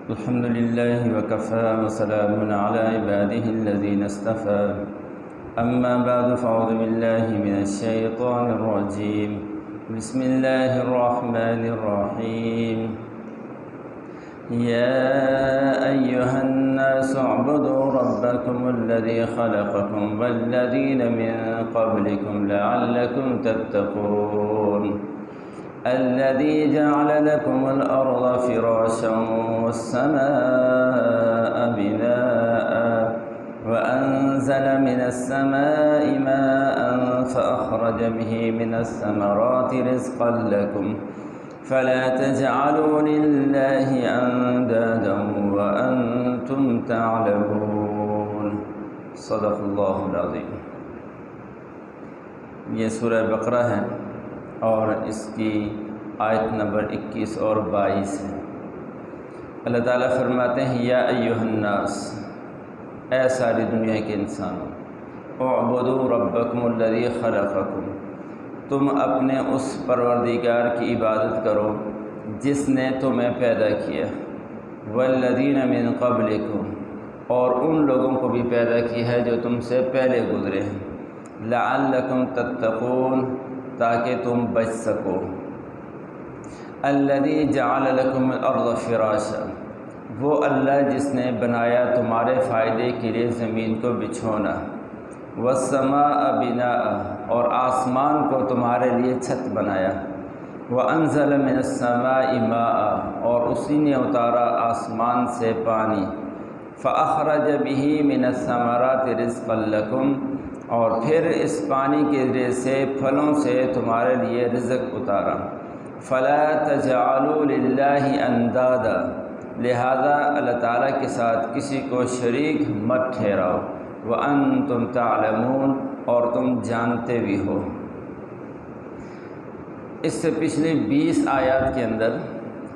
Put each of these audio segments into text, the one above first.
الحمد لله وكفى وسلام على عباده الذين اصطفى أما بعد فأعوذ بالله من الشيطان الرجيم بسم الله الرحمن الرحيم يا أيها الناس اعبدوا ربكم الذي خلقكم والذين من قبلكم لعلكم تتقون الذي جعل لكم الأرض فراشا والسماء بناء وأنزل من السماء ماء فأخرج به من الثمرات رزقا لكم فلا تجعلوا لله أندادا وأنتم تعلمون صدق اللہ العظیم۔ یہ سورہ بقرہ ہے اور اس کی آیت نمبر 21 اور 22 ہے۔ اللہ تعالیٰ فرماتے ہیں یا ایھا الناس، اے ساری دنیا کے انسانوں، اعبدوا ربکم الذی خلقکم، تم اپنے اس پروردگار کی عبادت کرو جس نے تمہیں پیدا کیا، والذین من قبلکم، اور ان لوگوں کو بھی پیدا کیا ہے جو تم سے پہلے گزرے ہیں، لعلکم تتقون، تاکہ تم بچ سکو۔ الذی جعل لکم الارض فراشا، وہ اللہ جس نے بنایا تمہارے فائدے کے لیے زمین کو بچھونا، والسماء بناء، اور آسمان کو تمہارے لیے چھت بنایا، وانزل من السماء ماء، اور اسی نے اتارا آسمان سے پانی، فاخرج به من الثمرات رزقا لکم، اور پھر اس پانی کے ذریعے سے پھلوں سے تمہارے لیے رزق اتارا، فلا تجعلوا للہ اندادا، لہذا اللہ تعالیٰ کے ساتھ کسی کو شریک مت ٹھہراؤ، وانتم تعلمون، اور تم جانتے بھی ہو۔ اس سے پچھلی 20 آیات کے اندر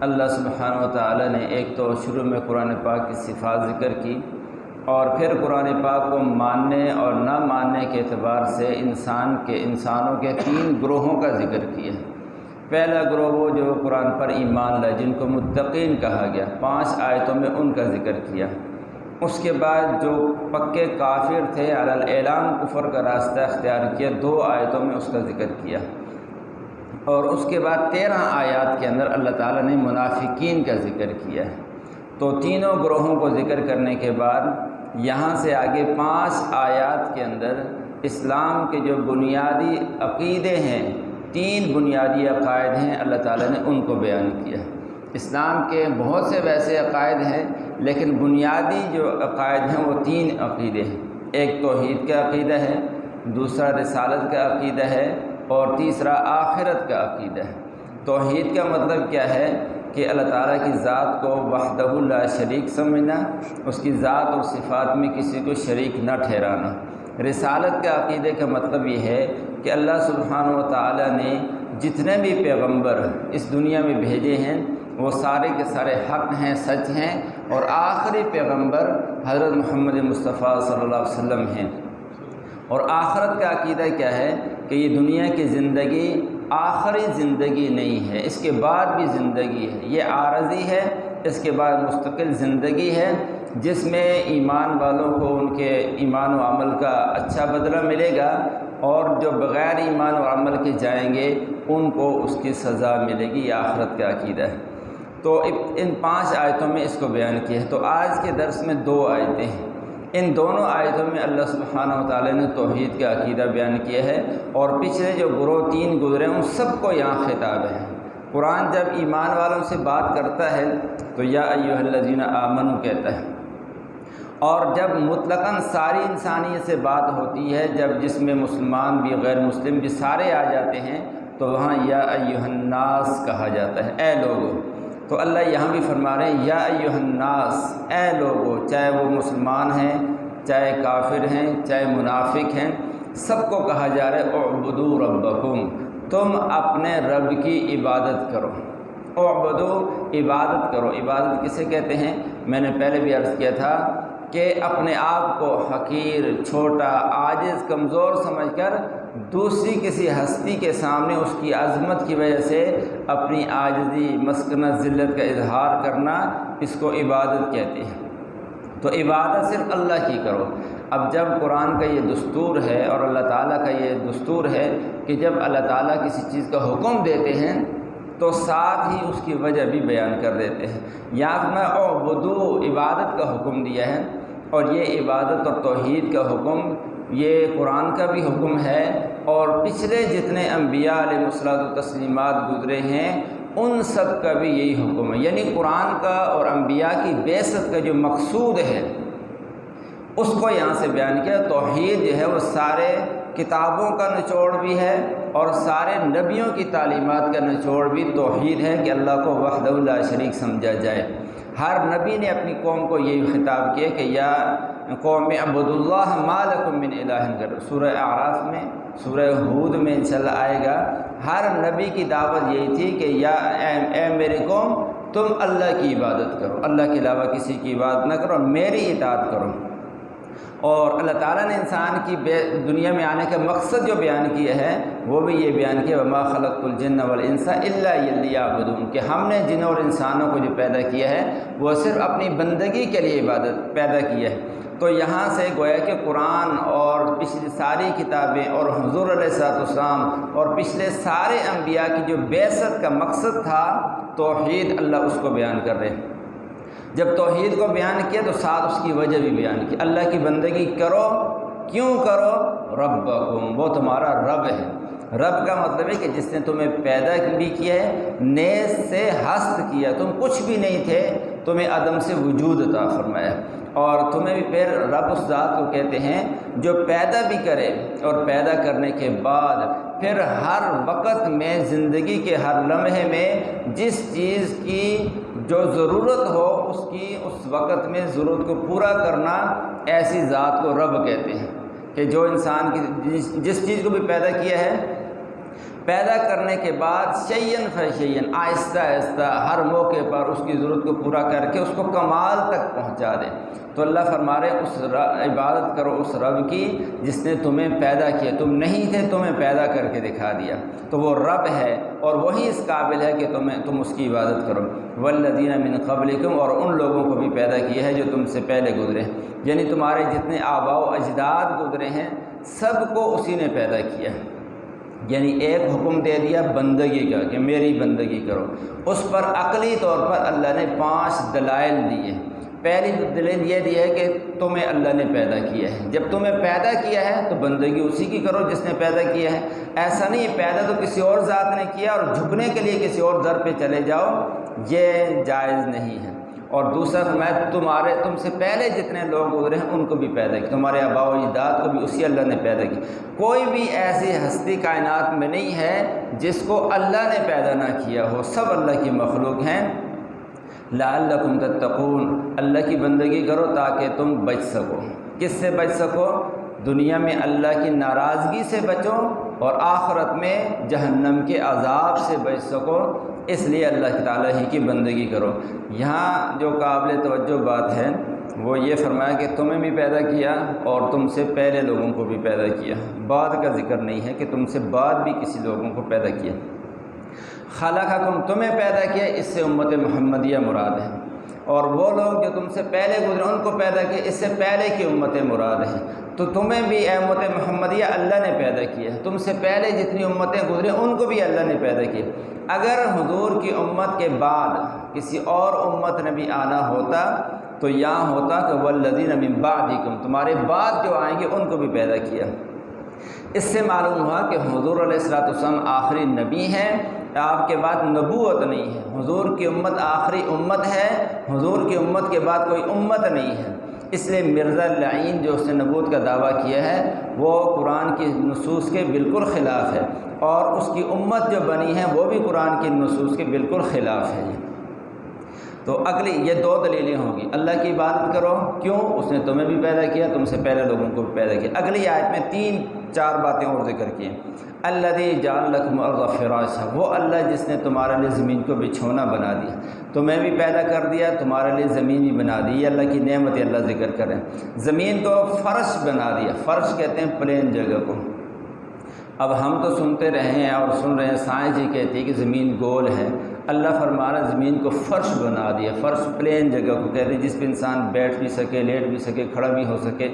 اللہ سبحانہ و تعالیٰ نے ایک تو شروع میں قرآن پاک کی صفات ذکر کی، اور پھر قرآن پاک کو ماننے اور نہ ماننے کے اعتبار سے انسانوں کے 3 گروہوں کا ذکر کیا۔ پہلا گروہ وہ جو قرآن پر ایمان لائے، جن کو متقین کہا گیا، 5 آیتوں میں ان کا ذکر کیا۔ اس کے بعد جو پکے کافر تھے، علی الاعلان کفر کا راستہ اختیار کیا، 2 آیتوں میں اس کا ذکر کیا، اور اس کے بعد 13 آیات کے اندر اللہ تعالیٰ نے منافقین کا ذکر کیا ہے۔ تو تینوں گروہوں کو ذکر کرنے کے بعد یہاں سے آگے 5 آیات کے اندر اسلام کے جو بنیادی عقیدے ہیں، 3 بنیادی عقائد ہیں، اللہ تعالیٰ نے ان کو بیان کیا۔ اسلام کے بہت سے ویسے عقائد ہیں، لیکن بنیادی جو عقائد ہیں وہ 3 عقیدے ہیں۔ ایک توحید کا عقیدہ ہے، دوسرا رسالت کا عقیدہ ہے، اور تیسرا آخرت کا عقیدہ ہے۔ توحید کا مطلب کیا ہے کہ اللہ تعالیٰ کی ذات کو وحدہ لا شریک سمجھنا، اس کی ذات اور صفات میں کسی کو شریک نہ ٹھہرانا۔ رسالت کا عقیدے کا مطلب یہ ہے کہ اللہ سبحانہ و تعالیٰ نے جتنے بھی پیغمبر اس دنیا میں بھیجے ہیں وہ سارے کے سارے حق ہیں، سچ ہیں، اور آخری پیغمبر حضرت محمد مصطفیٰ صلی اللہ علیہ وسلم ہیں۔ اور آخرت کا عقیدہ کیا ہے کہ یہ دنیا کی زندگی آخری زندگی نہیں ہے، اس کے بعد بھی زندگی ہے، یہ عارضی ہے، اس کے بعد مستقل زندگی ہے، جس میں ایمان والوں کو ان کے ایمان و عمل کا اچھا بدلہ ملے گا، اور جو بغیر ایمان و عمل کے جائیں گے ان کو اس کی سزا ملے گی۔ یہ آخرت کا عقیدہ ہے۔ تو ان 5 آیتوں میں اس کو بیان کیا ہے۔ تو آج کے درس میں 2 آیتیں ہیں، ان دونوں آیتوں میں اللہ سبحانہ و تعالیٰ نے توحید کا عقیدہ بیان کیا ہے، اور پچھلے جو گروہ 3 گزرے ان سب کو یہاں خطاب ہے۔ قرآن جب ایمان والوں سے بات کرتا ہے تو یا ایھا الذین آمنوا کہتا ہے، اور جب مطلقاً ساری انسانیت سے بات ہوتی ہے، جب جس میں مسلمان بھی غیر مسلم بھی سارے آ جاتے ہیں، تو وہاں یا ایھا الناس کہا جاتا ہے، اے لوگو۔ تو اللہ یہاں بھی فرما رہے ہیں یا ایھا الناس، اے لوگو، چاہے وہ مسلمان ہیں، چاہے کافر ہیں، چاہے منافق ہیں، سب کو کہا جا رہا ہے اعبدوا ربکم، تم اپنے رب کی عبادت کرو۔ اعبدوا، عبادت کرو۔ عبادت کسے کہتے ہیں؟ میں نے پہلے بھی عرض کیا تھا کہ اپنے آپ کو حقیر، چھوٹا، عاجز، کمزور سمجھ کر دوسری کسی ہستی کے سامنے اس کی عظمت کی وجہ سے اپنی عاجزی، مسکنت، ذلت کا اظہار کرنا، اس کو عبادت کہتے ہیں۔ تو عبادت صرف اللہ کی کرو۔ اب جب قرآن کا یہ دستور ہے اور اللہ تعالیٰ کا یہ دستور ہے کہ جب اللہ تعالیٰ کسی چیز کا حکم دیتے ہیں تو ساتھ ہی اس کی وجہ بھی بیان کر دیتے ہیں۔ یہاں میں اعبدوا عبادت کا حکم دیا ہے، اور یہ عبادت اور توحید کا حکم یہ قرآن کا بھی حکم ہے، اور پچھلے جتنے انبیاء علیہ الصلوۃ والتسلیمات گزرے ہیں ان سب کا بھی یہی حکم ہے۔ یعنی قرآن کا اور انبیاء کی بعثت کا جو مقصود ہے اس کو یہاں سے بیان کیا۔ توحید جو ہے وہ سارے کتابوں کا نچوڑ بھی ہے اور سارے نبیوں کی تعلیمات کا نچوڑ بھی توحید ہے کہ اللہ کو وحدہ لا شریک سمجھا جائے۔ ہر نبی نے اپنی قوم کو یہی خطاب کیا کہ یا قوم اعبدوا اللہ ما لکم من الہ غیرہ۔ سورہ اعراف میں، سورہ ہود میں انشاءاللہ آئے گا۔ ہر نبی کی دعوت یہی تھی کہ یا اے میری قوم تم اللہ کی عبادت کرو، اللہ کے علاوہ کسی کی عبادت نہ کرو، میری اطاعت کرو۔ اور اللہ تعالیٰ نے انسان کی دنیا میں آنے کا مقصد جو بیان کیا ہے وہ بھی یہ بیان کیا وما خلقت الجن والانس الا لیعبدون، کہ ہم نے جن اور انسانوں کو جو پیدا کیا ہے وہ صرف اپنی بندگی کے لیے عبادت پیدا کیا ہے۔ تو یہاں سے گویا کہ قرآن اور پچھلی ساری کتابیں اور حضور علیہ الصلوۃ والسلام اور پچھلے سارے انبیاء کی جو بعثت کا مقصد تھا توحید، اللہ اس کو بیان کر رہے ہیں۔ جب توحید کو بیان کیا تو ساتھ اس کی وجہ بھی بیان کی۔ اللہ کی بندگی کرو، کیوں کرو؟ ربکم، وہ تمہارا رب ہے۔ رب کا مطلب ہے کہ جس نے تمہیں پیدا بھی کیا ہے، نیز سے ہست کیا، تم کچھ بھی نہیں تھے، تمہیں عدم سے وجود عطا فرمایا، اور تمہیں بھی پھر رب اس ذات کو کہتے ہیں جو پیدا بھی کرے اور پیدا کرنے کے بعد پھر ہر وقت میں زندگی کے ہر لمحے میں جس چیز کی جو ضرورت ہو اس وقت میں ضرورت کو پورا کرنا، ایسی ذات کو رب کہتے ہیں۔ کہ جو انسان کی جس چیز کو بھی پیدا کیا ہے، پیدا کرنے کے بعد شیئن فشیئن، آہستہ آہستہ ہر موقع پر اس کی ضرورت کو پورا کر کے اس کو کمال تک پہنچا دے۔ تو اللہ فرما رہے اس عبادت کرو اس رب کی جس نے تمہیں پیدا کیا، تم نہیں تھے، تمہیں پیدا کر کے دکھا دیا، تو وہ رب ہے اور وہی اس قابل ہے کہ تم اس کی عبادت کرو۔ والذین من قبلکم، اور ان لوگوں کو بھی پیدا کیا ہے جو تم سے پہلے گزرے، یعنی تمہارے جتنے آباء و اجداد گزرے ہیں سب کو اسی نے پیدا کیا ہے۔ یعنی ایک حکم دے دیا بندگی کا کہ میری بندگی کرو، اس پر عقلی طور پر اللہ نے 5 دلائل دیے۔ پہلی دلیل یہ دی ہے کہ تمہیں اللہ نے پیدا کیا ہے، جب تمہیں پیدا کیا ہے تو بندگی اسی کی کرو جس نے پیدا کیا ہے۔ ایسا نہیں پیدا تو کسی اور ذات نے کیا اور جھکنے کے لیے کسی اور در پہ چلے جاؤ، یہ جائز نہیں ہے۔ اور دوسرا فرمایا تم سے پہلے جتنے لوگ گزرے ہیں ان کو بھی پیدا کیا، تمہارے آباء و اجداد کو بھی اسی اللہ نے پیدا کیا۔ کوئی بھی ایسی ہستی کائنات میں نہیں ہے جس کو اللہ نے پیدا نہ کیا ہو، سب اللہ کی مخلوق ہیں۔ لعلکم تتقون، اللہ کی بندگی کرو تاکہ تم بچ سکو۔ کس سے بچ سکو؟ دنیا میں اللہ کی ناراضگی سے بچو اور آخرت میں جہنم کے عذاب سے بچ سکو، اس لیے اللہ تعالیٰ ہی کی بندگی کرو۔ یہاں جو قابل توجہ بات ہے وہ یہ فرمایا کہ تمہیں بھی پیدا کیا اور تم سے پہلے لوگوں کو بھی پیدا کیا، بعد کا ذکر نہیں ہے کہ تم سے بعد بھی کسی لوگوں کو پیدا کیا۔ خلقکم، تمہیں پیدا کیا، اس سے امت محمدیہ مراد ہے، اور وہ لوگ جو تم سے پہلے گزرے ان کو پیدا کیا، اس سے پہلے کی امتیں مراد ہیں۔ تو تمہیں بھی اے امت محمدیہ اللہ نے پیدا کیا ہے، تم سے پہلے جتنی امتیں گزرے ان کو بھی اللہ نے پیدا کیا۔ اگر حضور کی امت کے بعد کسی اور امت نے بھی آنا ہوتا تو یہاں ہوتا کہ والذین من بعدکم، تمہارے بعد جو آئیں گے ان کو بھی پیدا کیا۔ اس سے معلوم ہوا کہ حضور علیہ الصلوۃ والسلام آخری نبی ہیں، آپ کے بعد نبوت نہیں ہے، حضور کی امت آخری امت ہے، حضور کی امت کے بعد کوئی امت نہیں ہے۔ اس لیے مرزا لعین جو اس نے نبوت کا دعویٰ کیا ہے وہ قرآن کی نصوص کے بالکل خلاف ہے، اور اس کی امت جو بنی ہے وہ بھی قرآن کی نصوص کے بالکل خلاف ہے۔ تو اگلی یہ 2 دلیلیں ہوں گی، اللہ کی عبادت کرو، کیوں؟ اس نے تمہیں بھی پیدا کیا، تم سے پہلے لوگوں کو بھی پیدا کیا۔ اگلی آیت میں 3-4 باتیں اور ذکر کی۔ الذی جعل لکم الارض فراشا، وہ اللہ جس نے تمہارے لیے زمین کو بچھونا بنا دیا، تمہیں بھی پیدا کر دیا، تمہارے لیے زمین بھی بنا دی۔ یہ اللہ کی نعمت اللہ ذکر کریں۔ زمین کو فرش بنا دیا، فرش کہتے ہیں پلین جگہ کو، اب ہم تو سنتے رہے ہیں اور سن رہے ہیں، سائنس یہ کہتی ہے کہ زمین گول ہے، اللہ فرما رہا ہے زمین کو فرش بنا دیا، فرش پلین جگہ کو کہتے ہیں جس پہ انسان بیٹھ بھی سکے، لیٹ بھی سکے، کھڑا بھی ہو سکے۔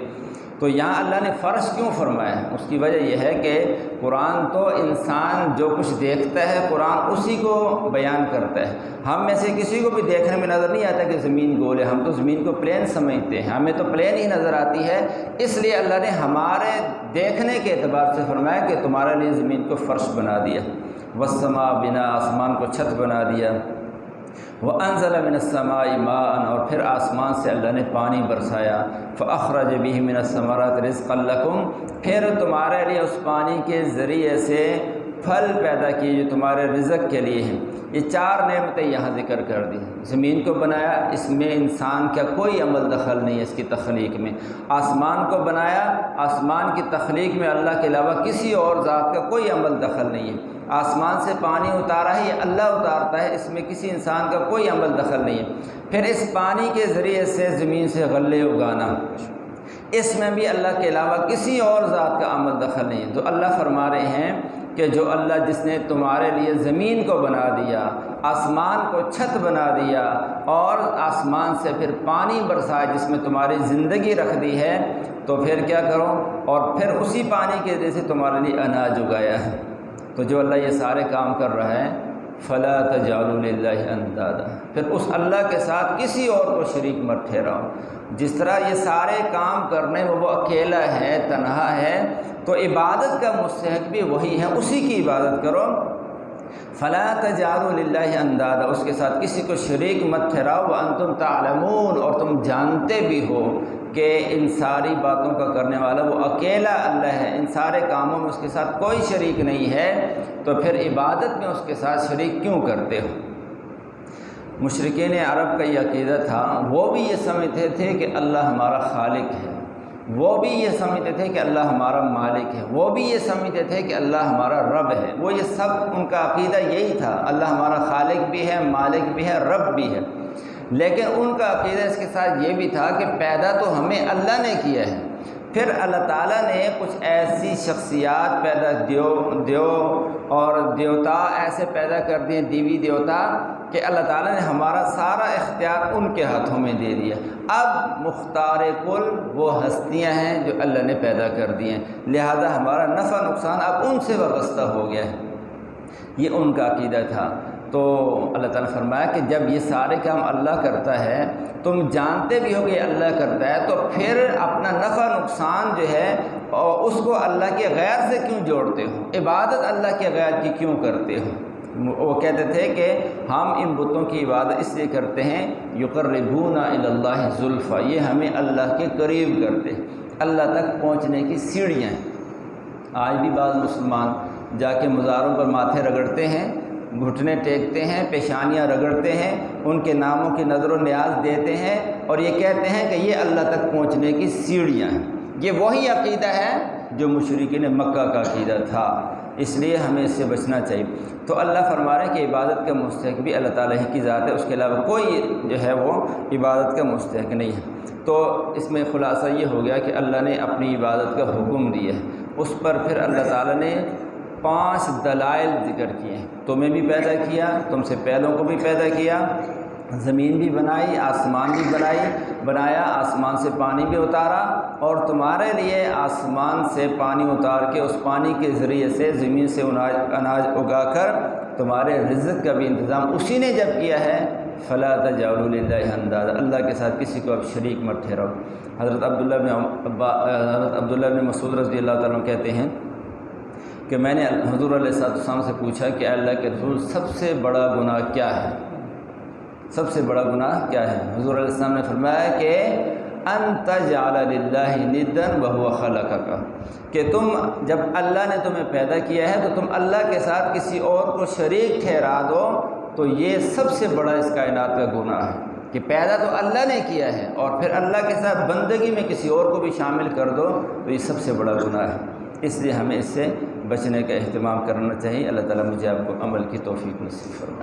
تو یہاں اللہ نے فرش کیوں فرمایا ہے؟ اس کی وجہ یہ ہے کہ قرآن تو انسان جو کچھ دیکھتا ہے قرآن اسی کو بیان کرتا ہے۔ ہم میں سے کسی کو بھی دیکھنے میں نظر نہیں آتا کہ زمین گول ہے، ہم تو زمین کو پلین سمجھتے ہیں، ہمیں تو پلین ہی نظر آتی ہے۔ اس لیے اللہ نے ہمارے دیکھنے کے اعتبار سے فرمایا کہ تمہارے لیے زمین کو فرش بنا دیا، والسماء بنا، آسمان کو چھت بنا دیا، وَأَنزَلَ مِنَ السَّمَاءِ مَاءً، اور پھر آسمان سے اللہ نے پانی برسایا، فَأَخْرَجَ بِهِ مِنَ الثَّمَرَاتِ رِزْقًا لَكُمْ، پھر تمہارے لیے اس پانی کے ذریعے سے پھل پیدا کیے جو تمہارے رزق کے لیے ہیں۔ یہ 4 نعمتیں یہاں ذکر کر دی۔ زمین کو بنایا، اس میں انسان کا کوئی عمل دخل نہیں ہے اس کی تخلیق میں۔ آسمان کو بنایا، آسمان کی تخلیق میں اللہ کے علاوہ کسی اور ذات کا کوئی عمل دخل نہیں ہے۔ آسمان سے پانی اتارا ہے، یہ اللہ اتارتا ہے، اس میں کسی انسان کا کوئی عمل دخل نہیں ہے۔ پھر اس پانی کے ذریعے سے زمین سے غلے اگانا، اس میں بھی اللہ کے علاوہ کسی اور ذات کا عمل دخل نہیں ہے۔ تو اللہ فرما رہے ہیں کہ جو اللہ جس نے تمہارے لیے زمین کو بنا دیا، آسمان کو چھت بنا دیا، اور آسمان سے پھر پانی برسایا جس میں تمہاری زندگی رکھ دی ہے، تو پھر کیا کرو؟ اور پھر اسی پانی کے ذریعے سے تمہارے لیے اناج اگایا ہے۔ تو جو اللہ یہ سارے کام کر رہا ہے، فَلَا تَجْعَلُوا لِلَّهِ أَندَادًا، پھر اس اللہ کے ساتھ کسی اور کو شریک مت ٹھہراؤ۔ جس طرح یہ سارے کام کرنے میں وہ اکیلا ہے، تنہا ہے، تو عبادت کا مستحق بھی وہی ہے، اسی کی عبادت کرو۔ فَلَا تَجْعَلُوا لِلَّهِ أَندَادًا، اس کے ساتھ کسی کو شریک مت ٹھہراؤ، وَأَنتُمْ تَعْلَمُونَ، اور تم جانتے بھی ہو کہ ان ساری باتوں کا کرنے والا وہ اکیلا اللہ ہے، ان سارے کاموں میں اس کے ساتھ کوئی شریک نہیں ہے، تو پھر عبادت میں اس کے ساتھ شریک کیوں کرتے ہو؟ مشرکین عرب کا یہ عقیدہ تھا، وہ بھی یہ سمجھتے تھے کہ اللہ ہمارا خالق ہے، وہ بھی یہ سمجھتے تھے کہ اللہ ہمارا مالک ہے، وہ بھی یہ سمجھتے تھے کہ اللہ ہمارا رب ہے۔ وہ یہ سب ان کا عقیدہ یہی تھا، اللہ ہمارا خالق بھی ہے، مالک بھی ہے، رب بھی ہے۔ لیکن ان کا عقیدہ اس کے ساتھ یہ بھی تھا کہ پیدا تو ہمیں اللہ نے کیا ہے، پھر اللہ تعالیٰ نے کچھ ایسی شخصیات پیدا دیو اور دیوتا ایسے پیدا کر دیے، دیوی دیوتا، کہ اللہ تعالیٰ نے ہمارا سارا اختیار ان کے ہاتھوں میں دے دیا۔ اب مختار کل وہ ہستیاں ہیں جو اللہ نے پیدا کر دی ہیں، لہذا ہمارا نفع نقصان اب ان سے وابستہ ہو گیا ہے۔ یہ ان کا عقیدہ تھا۔ تو اللہ تعالیٰ نے فرمایا کہ جب یہ سارے کام اللہ کرتا ہے، تم جانتے بھی ہو کہ اللہ کرتا ہے، تو پھر اپنا نفع نقصان جو ہے اس کو اللہ کے غیر سے کیوں جوڑتے ہو؟ عبادت اللہ کے غیر کی کیوں کرتے ہو؟ وہ کہتے تھے کہ ہم ان بتوں کی عبادت اس لیے کرتے ہیں، یقربونا الی اللہ زلفیٰ، یہ ہمیں اللہ کے قریب کرتے ہیں، اللہ تک پہنچنے کی سیڑھیاں ہیں۔ آج بھی بعض مسلمان جا کے مزاروں پر ماتھے رگڑتے ہیں، گھٹنے ٹیکتے ہیں، پیشانیاں رگڑتے ہیں، ان کے ناموں کی نظر و نیاز دیتے ہیں، اور یہ کہتے ہیں کہ یہ اللہ تک پہنچنے کی سیڑھیاں ہیں۔ یہ وہی عقیدہ ہے جو مشرکین مکہ کا عقیدہ تھا، اس لیے ہمیں اس سے بچنا چاہیے۔ تو اللہ فرما رہے ہیں کہ عبادت کا مستحق بھی اللہ تعالیٰ ہی کی ذات ہے، اس کے علاوہ کوئی جو ہے وہ عبادت کا مستحق نہیں ہے۔ تو اس میں خلاصہ یہ ہو گیا کہ اللہ نے اپنی عبادت کا حکم دیا ہے، اس پر پھر اللہ تعالیٰ نے 5 دلائل ذکر کیے ہیں۔ تمہیں بھی پیدا کیا، تم سے پہلوں کو بھی پیدا کیا، زمین بھی بنائی، آسمان بھی بنایا، آسمان سے پانی بھی اتارا، اور تمہارے لیے آسمان سے پانی اتار کے اس پانی کے ذریعے سے زمین سے اناج اگا کر تمہارے رزق کا بھی انتظام اسی نے جب کیا ہے۔ فَلَا تَجْعَلُوا لِلَّهِ أَندَادًا، اللہ کے ساتھ کسی کو اب شریک مت ٹھہراؤ۔ حضرت عبداللہ بن مسعود رضی اللہ تعالیٰ عنہ کہتے ہیں کہ میں نے حضور علیہ السلام سے پوچھا کہ اللہ کے رسول سب سے بڑا گناہ کیا ہے؟ سب سے بڑا گناہ کیا ہے؟ حضور علیہ السلام نے فرمایا کہ ان تجعل للہ ندا وہو خلقک، کہ تم جب اللہ نے تمہیں پیدا کیا ہے تو تم اللہ کے ساتھ کسی اور کو شریک ٹھہرا دو، تو یہ سب سے بڑا اس کائنات کا گناہ ہے کہ پیدا تو اللہ نے کیا ہے اور پھر اللہ کے ساتھ بندگی میں کسی اور کو بھی شامل کر دو، تو یہ سب سے بڑا گناہ ہے۔ اس لیے ہمیں اس سے بچنے کا اہتمام کرنا چاہیے۔ اللہ تعالیٰ مجھے آپ کو عمل کی توفیق نصیب فرمائے۔